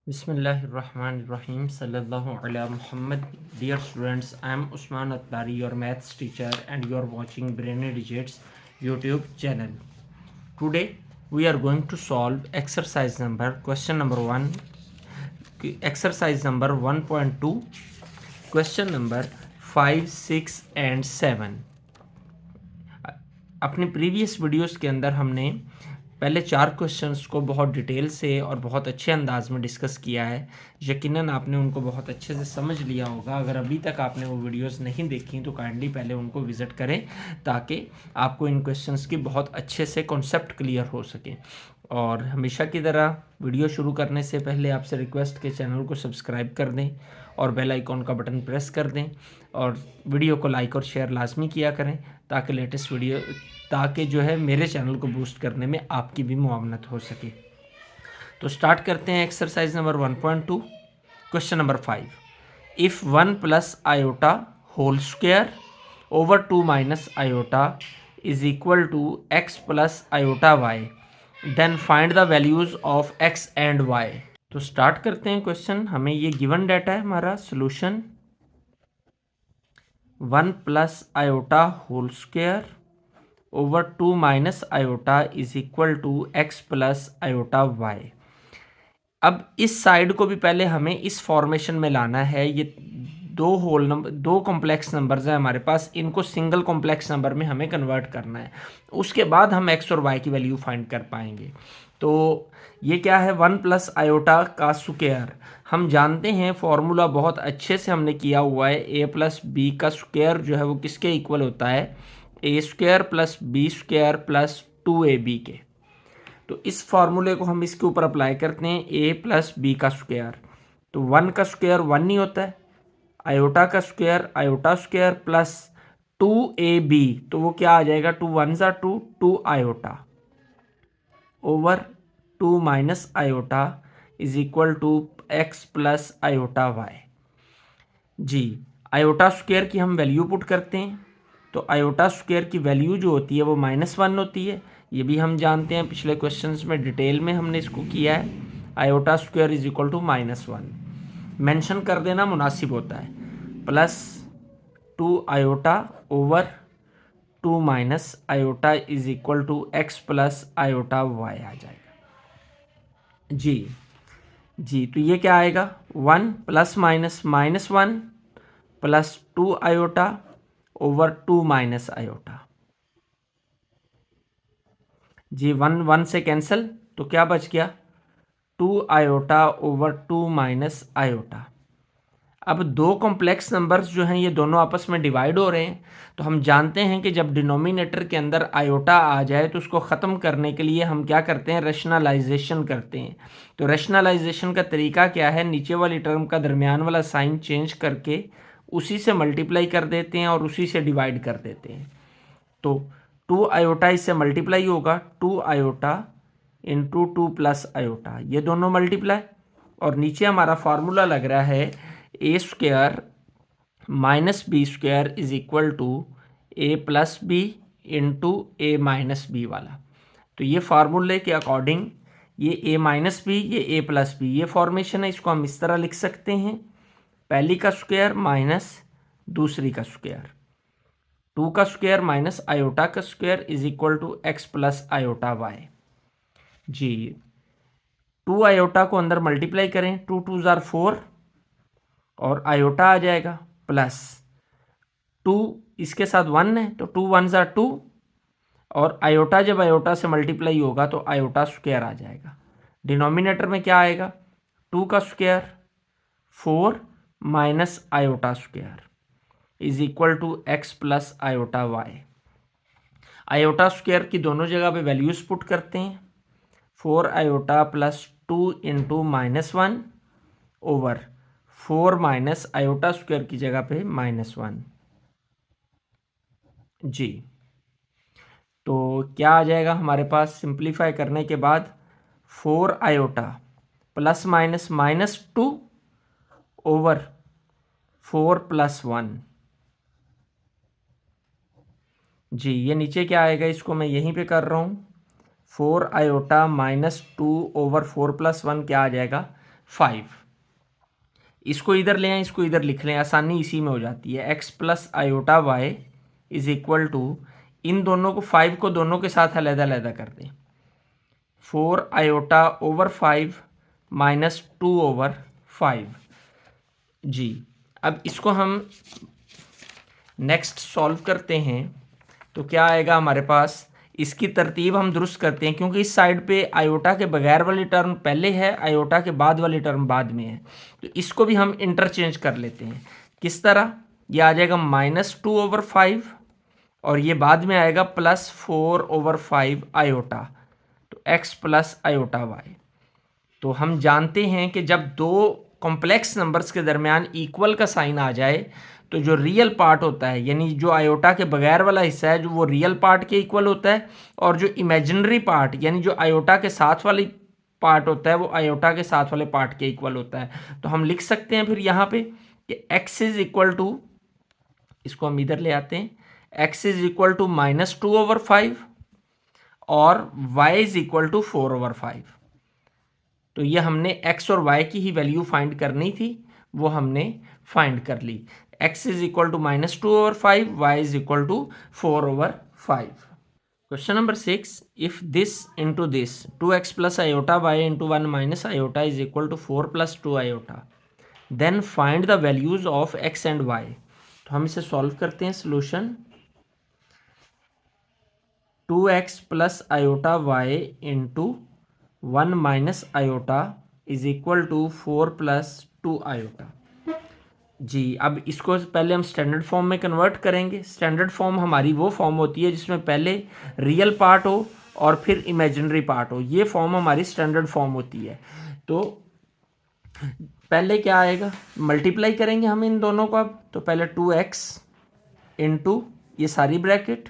Bismillahirrahmanirrahim. Sallallahu ala Muhammad. Dear students, I am Usman Attari, your maths teacher, and you are watching Brainy Digits YouTube channel. Today we are going to solve exercise number question number 1, exercise number 1.2, question number 5, 6 and 7. अपने previous videos के अंदर हमने पहले 4 questions को बहुत detail से और बहुत अच्छे अंदाज में डिस्कस किया है। यकीनन आपने उनको बहुत अच्छे से समझ लिया होगा। अगर अभी तक आपने वो वीडियोस नहीं देखी तो काइंडली पहले उनको विज़िट करें ताकि आपको इन क्वेश्चंस की बहुत अच्छे से कॉन्सेप्ट क्लियर हो सके। और हमेशा की तरह वीडियो शुरू करने से पहले आपसे रिक्वेस्ट के चैनल को सब्सक्राइब कर दें और बेल आइकॉन का बटन प्रेस कर दें और वीडियो को लाइक और शेयर लाजमी किया करें ताकि लेटेस्ट वीडियो जो है मेरे चैनल को बूस्ट करने में आपकी भी मुआवनत हो सके। तो स्टार्ट करते हैं exercise number 1.2, question number 5। If 1 plus iota whole square over 2 minus iota is equal to X plus iota Y, then find the values of X and Y. तो स्टार्ट करते हैं क्वेश्चन। हमें ये गिवन डाटा है हमारा solution 1 plus iota whole square over 2 minus iota is equal to X plus iota Y. अब इस side को भी पहले हमें इस फॉर्मेशन में लाना है। ये दो कॉम्प्लेक्स नंबर्स हैं हमारे पास, इनको सिंगल कॉम्प्लेक्स नंबर में हमें कन्वर्ट करना है। उसके बाद हम एक्स और वाई की वैल्यू फाइंड कर पाएंगे। तो ये क्या है, 1 प्लस आयोटा का स्क्वायर। हम जानते हैं फॉर्मूला बहुत अच्छे से हमने किया हुआ है। ए प्लस बी का स्क्वायर जो है वो किसके इक्वल होता है, A square plus B square plus 2ab के। तो इस फॉर्मूले को हम इसके ऊपर अप्लाई करते हैं, ए प्लस बी का स्क्वायर। तो 1 का स्क्वायर 1 नहीं होता है, आयोटा का square iota square plus 2ab, तो वो क्या आ जाएगा, 2 1 ज़ा 2, 2 iota over 2 minus iota is equal to X plus iota Y. जी, आयोटा स्क्वायर की हम वैल्यू पुट करते हैं तो आयोटा स्क्वायर की वैल्यू जो होती है वो -1 होती है। ये भी हम जानते हैं, पिछले क्वेश्चंस में डिटेल में हमने इसको किया है। Iota square is equal to -1 mention कर देना मुनासिब होता है, plus 2 iota over 2 minus iota is equal to X plus iota Y आ जाएगा। जी, तो ये क्या आएगा, 1 plus minus -1 plus 2 iota over 2 minus iota. जी, 1 1 से कैंसिल तो क्या बच गया, 2 आयोटा ओवर 2 माइनस आयोटा। अब दो कॉम्प्लेक्स नंबर्स जो हैं ये दोनों आपस में डिवाइड हो रहे हैं, तो हम जानते हैं कि जब डिनोमिनेटर के अंदर आयोटा आ जाए तो उसको ख़त्म करने के लिए हम क्या करते हैं, रैशनलाइजेशन करते हैं। तो रैशनलाइजेशन का तरीका क्या है, नीचे वाली टर्म का दरमियान वाला साइन चेंज करके उसी से मल्टीप्लाई कर देते हैं और उसी से डिवाइड कर देते हैं। तो 2 आयोटा इससे मल्टीप्लाई होगा, 2 आयोटा इंटू 2 प्लस आयोटा, ये दोनों मल्टीप्लाई, और नीचे हमारा फार्मूला लग रहा है A square minus B square is equal to A plus B into A minus B वाला। तो ये फार्मूले के अकॉर्डिंग ये ए माइनस बी ये ए प्लस बी ये फॉर्मेशन है, इसको हम इस तरह लिख सकते हैं, पहली का स्क्वायर माइनस दूसरी का स्क्वायर, 2 का स्क्वायर माइनस आयोटा का square is equal to X plus iota Y. जी, 2 आयोटा को अंदर मल्टीप्लाई करें, 2 2 ज़ार 4 और आयोटा आ जाएगा प्लस 2 इसके साथ 1 है तो 2 1 ज़ार 2, और आयोटा जब आयोटा से मल्टीप्लाई होगा तो आयोटा स्क्वायर आ जाएगा। डिनोमिनेटर में क्या आएगा, 2 का square 4 minus iota square is equal to X plus iota Y. Iota square की दोनों जगह पे वैल्यूज पुट करते हैं, 4 iota plus 2 into -1 over 4 minus iota square की जगह पे -1। जी, तो क्या आ जाएगा हमारे पास, सिंप्लीफाई करने के बाद 4 iota plus minus -2 over 4 plus 1। जी, ये नीचे क्या आएगा, इसको मैं यहीं पे कर रहा हूँ, 4 आयोटा -2 ओवर 4 प्लस 1 क्या आ जाएगा, 5। इसको इधर ले आए, इसको इधर लिख लें, आसानी इसी में हो जाती है। X plus iota Y is equal to, इन दोनों को 5 को दोनों के साथ अलग अलग कर दें, 4 आयोटा ओवर 5 माइनस 2 ओवर 5। जी अब इसको हम नेक्स्ट सॉल्व करते हैं तो क्या आएगा हमारे पास। इसकी तरतीब हम दुरुस्त करते हैं क्योंकि इस साइड पे आयोटा के बगैर वाली टर्म पहले है, आयोटा के बाद वाली टर्म बाद में है, तो इसको भी हम इंटरचेंज कर लेते हैं। किस तरह, ये आ जाएगा -2 ओवर 5 और ये बाद में आएगा +4 ओवर 5 आयोटा, तो x प्लस आयोटा वाई। तो हम जानते हैं कि जब दो कॉम्प्लेक्स नंबर्स के दरमियान इक्वल का साइन आ जाए तो जो रियल पार्ट होता है, यानी जो आयोटा के बगैर वाला हिस्सा है, जो वो रियल पार्ट के इक्वल होता है, और जो इमेजिनरी पार्ट यानी जो आयोटा के साथ वाली पार्ट होता है वो आयोटा के साथ वाले पार्ट के इक्वल होता है। तो हम लिख सकते हैं फिर यहाँ पे कि x इज इक्वल टू, इसको हम इधर ले आते हैं, x is equal to -2 over 5 और y is equal to 4 over 5। तो ये हमने x और y की ही वैल्यू फाइंड करनी थी, वो हमने फाइंड कर ली। x is equal to -2 over 5, y is equal to 4 over 5। Question number 6, if this into this 2x plus iota y into 1 minus iota is equal to 4 plus 2 iota, then find the values of x and y। तो हम इसे solve करते हैं। Solution 2x plus iota y into 1 minus iota is equal to 4 plus 2 iota. जी अब इसको पहले हम स्टैंडर्ड फॉर्म में कन्वर्ट करेंगे। स्टैंडर्ड फॉर्म हमारी वो फॉर्म होती है जिसमें पहले रियल पार्ट हो और फिर इमेजिनरी पार्ट हो, ये फॉर्म हमारी स्टैंडर्ड फॉर्म होती है। तो पहले क्या आएगा, मल्टीप्लाई करेंगे हम इन दोनों को। अब तो पहले 2x इंटू ये सारी bracket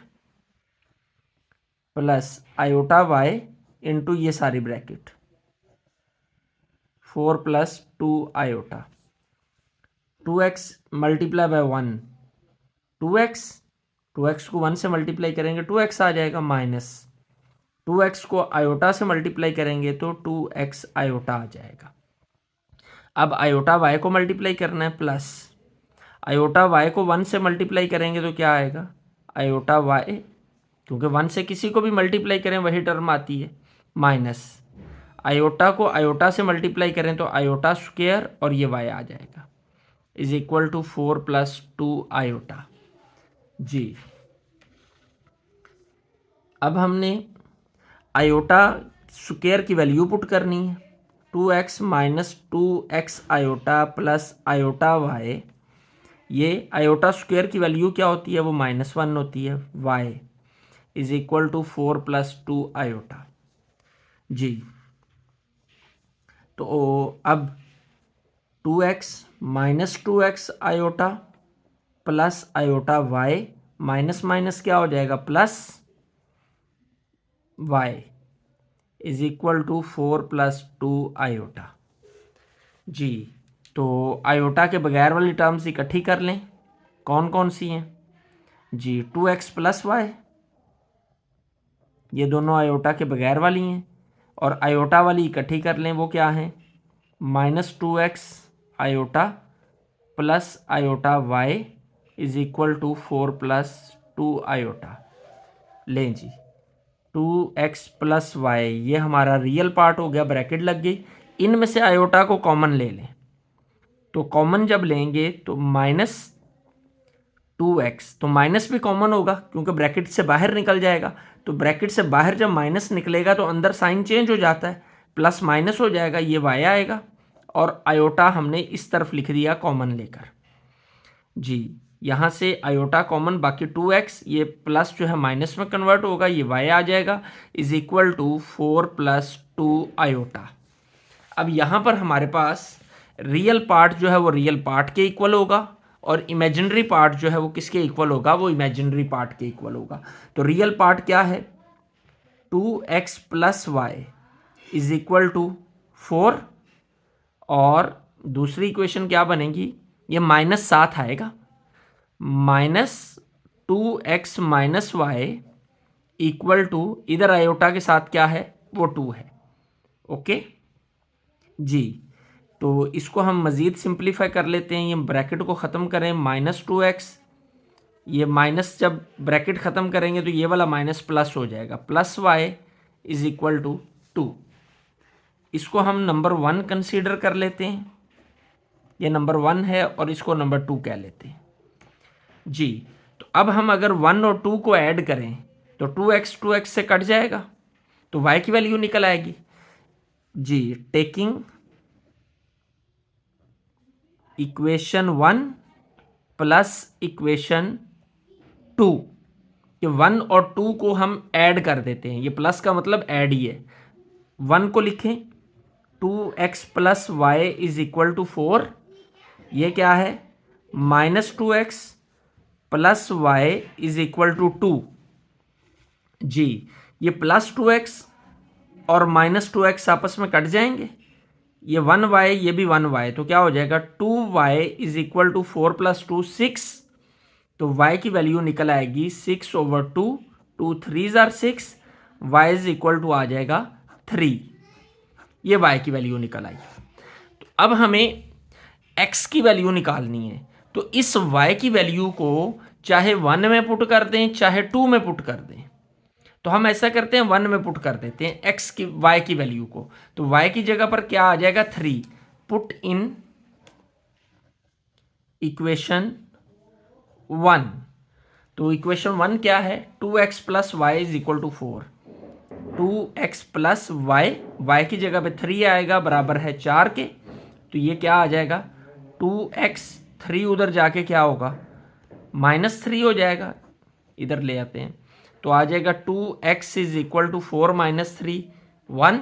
plus iota y into ये सारी bracket 4 plus 2 iota, 2x multiply by 1, 2x को 1 से मल्टीप्लाई करेंगे 2x आ जाएगा, माइनस 2x को आयोटा से मल्टीप्लाई करेंगे तो 2x आयोटा आ जाएगा। अब आयोटा y को मल्टीप्लाई करना है, प्लस आयोटा y को 1 से मल्टीप्लाई करेंगे तो क्या आएगा, आयोटा y, क्योंकि 1 से किसी को भी मल्टीप्लाई करें वही टर्म आती है, माइनस आयोटा को आयोटा से मल्टीप्लाई करें तो आयोटा स्क्वायर और ये y आ जाएगा, is equal to 4 plus 2 iota. जी अब हमने आयोटा स्क्वायर की वैल्यू पुट करनी है, 2x minus 2x iota plus iota y, ये आयोटा स्क्वायर की वैल्यू क्या होती है, वो -1 होती है, y is equal to 4 plus 2 iota. जी तो अब 2x minus 2x iota plus iota y, minus minus क्या हो जाएगा, plus y is equal to 4 plus 2 iota. जी तो आयोटा के बगैर वाली टर्म्स इकट्ठी कर लें, कौन कौन सी हैं जी, 2x प्लस y, ये दोनों आयोटा के बगैर वाली हैं, और आयोटा वाली इकट्ठी कर लें, वो क्या है, -2x iota plus iota y is equal to 4 plus 2 iota. लें जी 2x प्लस y, ये हमारा रियल पार्ट हो गया, ब्रैकेट लग गई, इनमें से आयोटा को कॉमन ले लें, तो कॉमन जब लेंगे तो -2x, तो माइनस भी कॉमन होगा क्योंकि ब्रैकेट से बाहर निकल जाएगा, तो ब्रैकेट से बाहर जब माइनस निकलेगा तो अंदर साइन चेंज हो जाता है, प्लस माइनस हो जाएगा, ये y आएगा, और आयोटा हमने इस तरफ लिख दिया कॉमन लेकर। जी यहाँ से आयोटा कॉमन, बाकी 2x, ये प्लस जो है माइनस में कन्वर्ट होगा, ये y आ जाएगा, is equal to 4 plus 2 iota. अब यहाँ पर हमारे पास रियल पार्ट जो है वो रियल पार्ट के इक्वल होगा, और इमेजिनरी पार्ट जो है वो किसके इक्वल होगा, वो इमेजिनरी पार्ट के इक्वल होगा। तो रियल पार्ट क्या है, 2x plus y is equal to 4, और दूसरी इक्वेशन क्या बनेगी, ये -7 आएगा, -2x minus y equal to, इधर आयोटा के साथ क्या है, वो 2 है, ओके जी। तो इसको हम मज़ीद सिंप्लीफाई कर लेते हैं, ये ब्रैकेट को ख़त्म करें, -2x, ये माइनस जब ब्रैकेट ख़त्म करेंगे तो ये वाला माइनस प्लस हो जाएगा, +y इज़ इक्वल टू 2। इसको हम नंबर 1 कंसीडर कर लेते हैं, ये नंबर 1 है और इसको नंबर 2 कह लेते हैं जी। तो अब हम अगर 1 और 2 को ऐड करें तो 2x से कट जाएगा, तो y की वैल्यू निकल आएगी जी। टेकिंग इक्वेशन 1 प्लस इक्वेशन 2, ये 1 और 2 को हम ऐड कर देते हैं, ये प्लस का मतलब ऐड ही है। 1 को लिखें 2x plus y is equal to 4, ये क्या है -2x plus y is equal to 2 जी। ये +2x और -2x आपस में कट जाएंगे, ये 1y ये भी 1y, तो क्या हो जाएगा 2y इज इक्वल टू 4 + 2 6, तो y की वैल्यू निकल आएगी 6/2, 2 3s are 6, y is equal to आ जाएगा 3, ये y की वैल्यू निकल आई। तो अब हमें x की वैल्यू निकालनी है, तो इस y की वैल्यू को चाहे 1 में पुट कर दें चाहे 2 में पुट कर दें, तो हम ऐसा करते हैं 1 में पुट कर देते हैं y की वैल्यू को, तो y की जगह पर क्या आ जाएगा 3, पुट इन इक्वेशन 1। तो इक्वेशन 1 क्या है 2x plus y is equal to 4, 2x plus y की जगह पे 3 आएगा, बराबर है 4 के, तो ये क्या आ जाएगा 2x, 3 उधर जाके क्या होगा -3 हो जाएगा, इधर ले आते हैं तो आ जाएगा 2x इज इक्वल टू 4 - 3 1,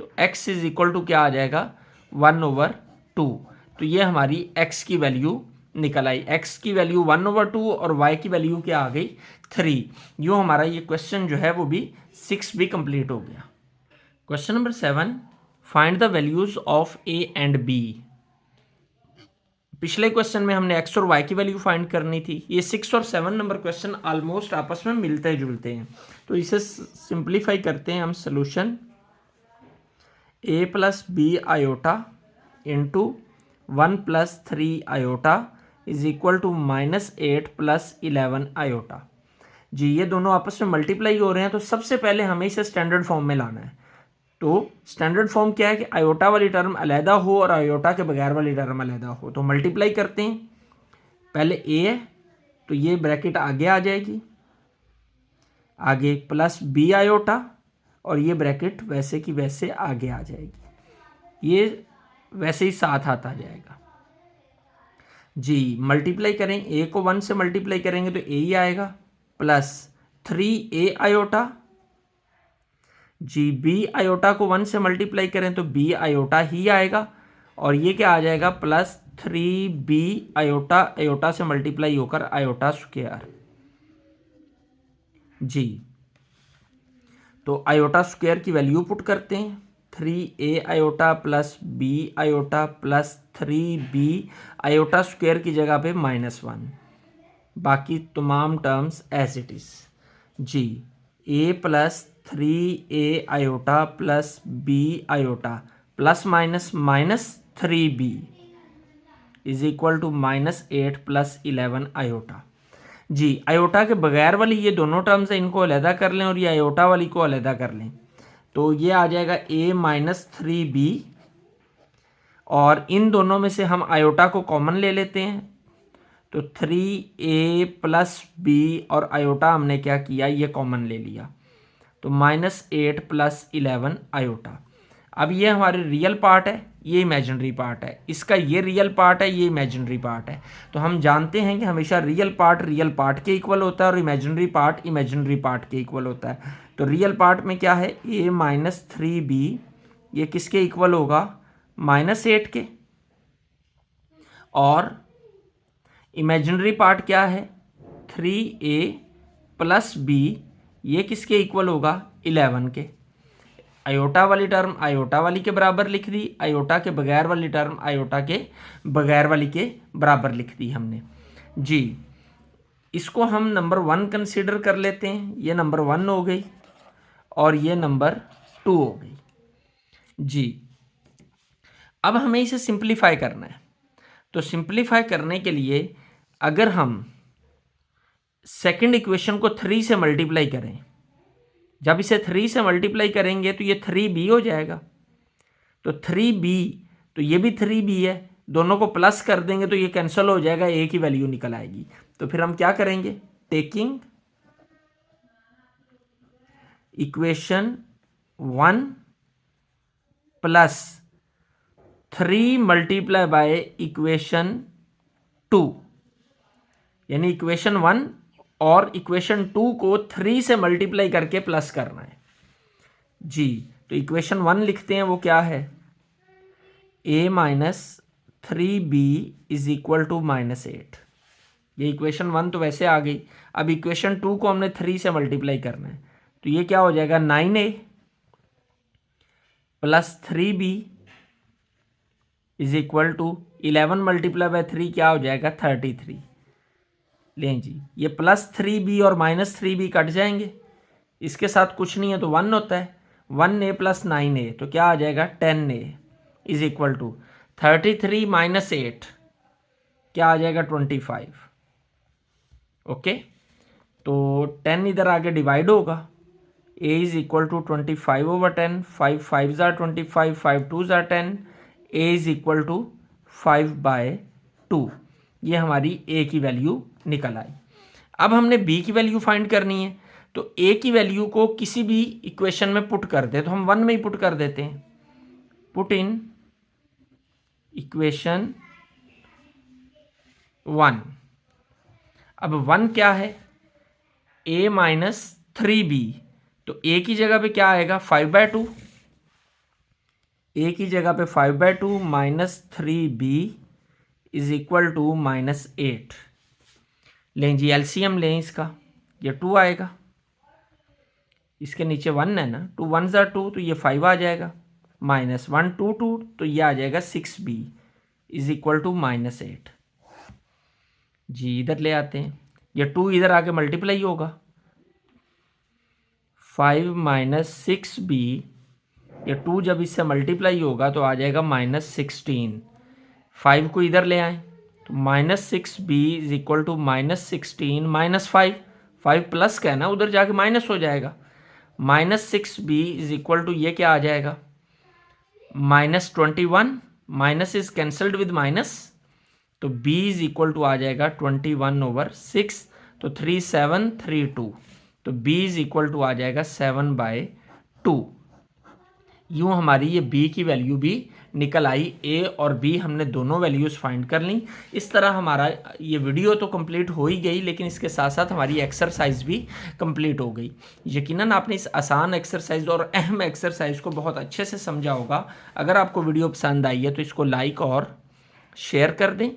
तो x इज इक्वल टू क्या आ जाएगा 1/2। तो ये हमारी x की वैल्यू निकल आई, x की वैल्यू 1/2 और y की वैल्यू क्या आ गई 3। यूँ हमारा ये क्वेश्चन जो है वो भी 6 भी कंप्लीट हो गया। Question number 7, find the values of a and b। पिछले क्वेश्चन में हमने x और y की वैल्यू फाइंड करनी थी, ये 6 और 7 नंबर क्वेश्चन ऑलमोस्ट आपस में मिलते जुलते हैं, तो इसे सिंप्लीफाई करते हैं हम। Solution a + b iota into 1 + 3 iota is equal to -8 + 11 iota जी। ये दोनों आपस में मल्टीप्लाई हो रहे हैं, तो सबसे पहले हमें इसे स्टैंडर्ड फॉर्म में लाना है। तो स्टैंडर्ड फॉर्म क्या है कि आयोटा वाली टर्म अलहदा हो और आयोटा के बगैर वाली टर्म अलहदा हो, तो मल्टीप्लाई करते हैं। पहले a है तो ये ब्रैकेट आगे आ जाएगी, आगे +b आयोटा और ये ब्रैकेट वैसे की वैसे आगे आ जाएगी, ये वैसे ही साथ आता जाएगा जी। मल्टीप्लाई करें, a को 1 से मल्टीप्लाई करेंगे तो a ही आएगा, +3a आयोटा जी। b आयोटा को 1 से मल्टीप्लाई करें तो b आयोटा ही आएगा, और ये क्या आ जाएगा +3b आयोटा, आयोटा से मल्टीप्लाई होकर आयोटा स्क्वायर जी। तो आयोटा स्क्वायर की वैल्यू पुट करते हैं, 3a iota plus b iota plus 3b iota square की जगह पे -1, बाकी तमाम टर्म्स एज इट इज जी। a + 3a iota plus b iota plus -3b is equal to -8 + 11 iota जी। आयोटा के बगैर वाली ये दोनों टर्म्स हैं, इनको अलहदा कर लें और ये आयोटा वाली को अलहदा कर लें, तो ये आ जाएगा a - 3b, और इन दोनों में से हम आयोटा को कॉमन ले लेते हैं, तो 3a + b और आयोटा हमने क्या किया ये कॉमन ले लिया, तो -8 + 11 आयोटा। अब ये हमारे रियल पार्ट है, ये इमेजिनरी पार्ट है, इसका ये रियल पार्ट है, ये इमेजिनरी पार्ट है। तो हम जानते हैं कि हमेशा रियल पार्ट के इक्वल होता है और इमेजिनरी पार्ट के इक्वल होता है। तो रियल पार्ट में क्या है a - 3b, ये किसके इक्वल होगा -8 के, और इमेजिनरी पार्ट क्या है 3a + b, ये किसके इक्वल होगा 11 के। आयोटा वाली टर्म आयोटा वाली के बराबर लिख दी, आयोटा के बगैर वाली टर्म आयोटा के बगैर वाली के बराबर लिख दी हमने जी। इसको हम नंबर 1 कंसीडर कर लेते हैं, ये नंबर 1 हो गई और ये नंबर 2 हो गई जी। अब हमें इसे सिंप्लीफाई करना है। तो सिंप्लीफाई करने के लिए अगर हम सेकंड इक्वेशन को 3 से मल्टीप्लाई करें, जब इसे 3 से मल्टीप्लाई करेंगे तो ये 3b हो जाएगा। तो 3b, तो ये भी 3b है, दोनों को प्लस कर देंगे तो ये कैंसिल हो जाएगा, a की वैल्यू निकल आएगी। तो फिर हम क्या करेंगे, taking equation 1 plus 3 multiply by equation 2, यानी इक्वेशन 1 और इक्वेशन 2 को 3 से मल्टीप्लाई करके प्लस करना है जी। तो इक्वेशन 1 लिखते हैं, वो क्या है, a minus 3b is equal to -8। ये इक्वेशन 1 तो वैसे आ गई। अब इक्वेशन 2 को हमने 3 से मल्टीप्लाई करना है, तो ये क्या हो जाएगा, 9a plus 3b is equal to 11 multiply by 3 क्या हो जाएगा, 33। लें जी, ये प्लस 3b और माइनस 3b कट जाएंगे, इसके साथ कुछ नहीं है तो 1 होता है, 1a प्लस 9a तो क्या आ जाएगा, 10a is equal to 33 minus 8 क्या आ जाएगा, 25। ओके, तो 10 इधर आगे डिवाइड होगा, a इज इक्वल टू 25/10, 5 5 ज़ा 25, 5 2 ज़ा 10, a इज इक्वल टू 5/2। ये हमारी a की वैल्यू निकल आई। अब हमने b की वैल्यू फाइंड करनी है, तो a की वैल्यू को किसी भी इक्वेशन में पुट कर दे, तो हम 1 में ही पुट कर देते हैं, पुट इन इक्वेशन 1। अब 1 क्या है, a माइनस 3b, तो a की जगह पे क्या आएगा, 5/2, a की जगह पे 5/2 minus 3b is equal to -8। लें जी, एलसीएम लें इसका, ये 2 आएगा, इसके नीचे 1 है ना, 2 1 ज़ा 2 तो ये 5 आ जाएगा, -1 2 2 तो ये आ जाएगा 6b इज इक्वल टू -8 जी। इधर ले आते हैं, ये 2 इधर आके मल्टीप्लाई होगा, 5 माइनस 6b, ये 2 जब इससे मल्टीप्लाई होगा तो आ जाएगा -16। 5 को इधर ले आए तो -6b is equal to -16 minus 5, 5 plus का है ना, उधर जाके माइनस हो जाएगा, -6b इज इक्वल टू ये क्या आ जाएगा, -21, minus is cancelled with minus, तो b इज इक्वल टू आ जाएगा 21/6, तो 3732, तो b इज इक्वल टू आ जाएगा 7/2। यूँ हमारी ये b की वैल्यू भी निकल आई। a और b हमने दोनों वैल्यूज़ फाइंड कर ली। इस तरह हमारा ये वीडियो तो कंप्लीट हो ही गई, लेकिन इसके साथ साथ हमारी एक्सरसाइज भी कंप्लीट हो गई। यकीनन आपने इस आसान एक्सरसाइज और अहम एक्सरसाइज को बहुत अच्छे से समझा होगा। अगर आपको वीडियो पसंद आई है तो इसको लाइक और शेयर कर दें।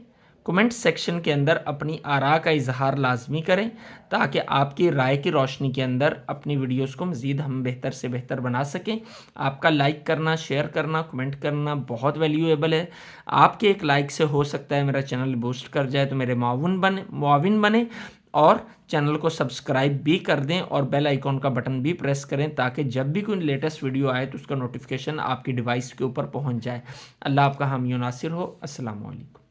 कमेंट सेक्शन के अंदर अपनी आरा का इजहार लाजमी करें, ताकि आपकी राय की रोशनी के अंदर अपनी वीडियोस को मज़ीद हम बेहतर से बेहतर बना सकें। आपका लाइक करना, शेयर करना, कमेंट करना बहुत वैल्यूएबल है। आपके एक लाइक से हो सकता है मेरा चैनल बूस्ट कर जाए, तो मेरे मुआविन बने और चैनल को सब्सक्राइब भी कर दें और बेल आइकॉन का बटन भी प्रेस करें, ताकि जब भी कोई लेटेस्ट वीडियो आए तो उसका नोटिफिकेशन आपकी डिवाइस के ऊपर पहुंच जाए। अल्लाह आपका हामी नासिर हो। अस्सलाम वालेकुम।